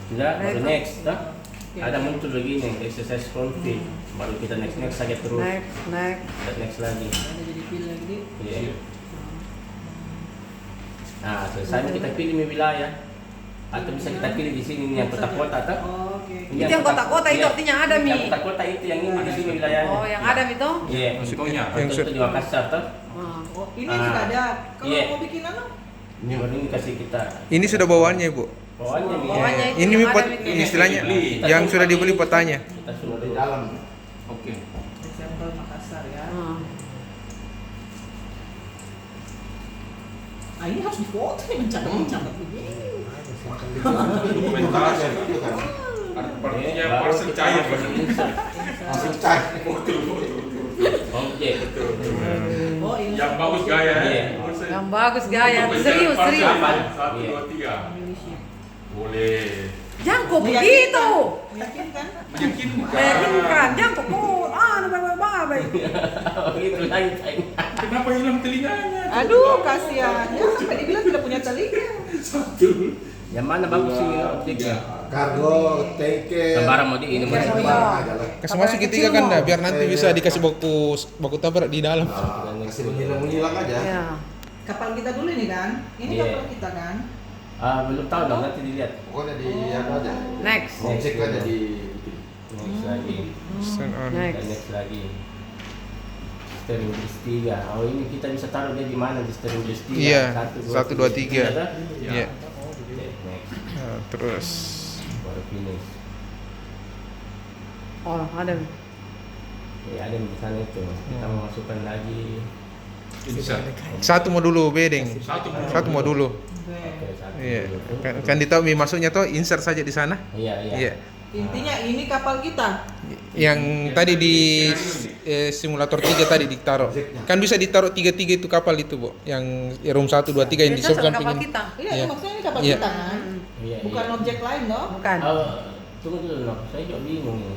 Tidak, baru next. Dah. Oke. Ada muncul lagi nih exercise config. Baru kita next saja terus. Next. Dan next lagi. Ada jadi pilih lagi. Iya. Nah, selesai kita pilih wilayah. Atau bisa kita pilih di sini nih yang kota-kota tuh. Oh, oke. Ini Itu yang kota-kota itu iya. artinya ada, Mi. Yang kota-kota itu yang ini di sini wilayahnya. Oh, yang ada itu? Iya. Contohnya. Yang itu di Makassar tuh. Oh, ini Ah. sudah ada. Kalau Iya. mau bikin anu? Ini baru ini kasih kita. Ini sudah bawaannya, Bu. Bawaannya Mi. Bawaannya itu Ini yang Mi, ada pot, itu. istilahnya Kita yang suruh sudah beli. dibeli potanya. Kita suruh di di dalam. Oke. Example Makassar ya. Ah, ini harus difoto nih mencatat begini. Dokumentasi. Video kan. Artinya Baru parcel kita cair. masuk insert. Langsung cek. Objek. Oh, ini Yang bagus gaya. Iya. Yang bagus gaya. Serius. Satu, dua, tiga. Indonesia. Boleh. Jangan kok begitu. Meyakinkan? Meyakinkan. Jangan kok baik-baik. Begitu lagi. Kenapa hilang telinganya? Aduh, kasihan. Ya, tadi bilang tidak punya telinga. Yang mana bagus ini objeknya? Kargo, tengke. Gambaran mau di ini mau di sini. Kasih masuk segitiga kan dah, biar nanti bisa dikasih baku tabrak di dalam. Kasih menyilang aja. Ya. Kapal kita dulu ini kan? Ini Iya. kapal kita kan? Belum tahu dong, nanti dilihat. Pokoknya di apa aja. Next. Cek aja di. Next lagi. Stand on. Dan Next. next lagi. Steering list 3. Oh ini kita bisa taruh dia di mana di steering list 3? Iya, 1, 2, 3. Iya. Next. Nah, terus Baru finish. Oh, ada. Ya ada di sana itu. Kita mau masukkan lagi. Insert. satu mau dulu, bedeng. Satu mau dulu. Oke. Oke, satu Iya. dulu. Kan ditahu Mi masuknya tuh insert saja di sana. Iya, iya. Iya. Intinya ini kapal kita. Yang tadi di simulator 3 tadi ditaruh. Kan bisa ditaruh 3-3 itu kapal itu, Bu. Yang room 1 2 3 yang Itu disebutkan kapal pingin. kita. Iya, Iya. maksudnya ini kapal Iya. kita kan? Iya, Bukan iya. objek lain dong? Bukan. Tunggu dulu, no. Saya juga bingung ini.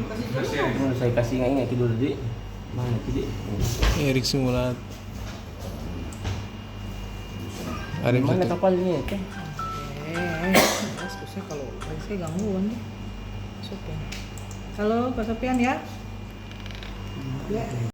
Kasih dulu. Tunggu, saya kasih ingat dulu, Dik. Mana sih, Dik? Erik Simulat. Ada Di mana satu. kapalnya? Teh? Saya kalau saya gangguan deh. Sopian. Halo, Pak Sopian ya? Ya.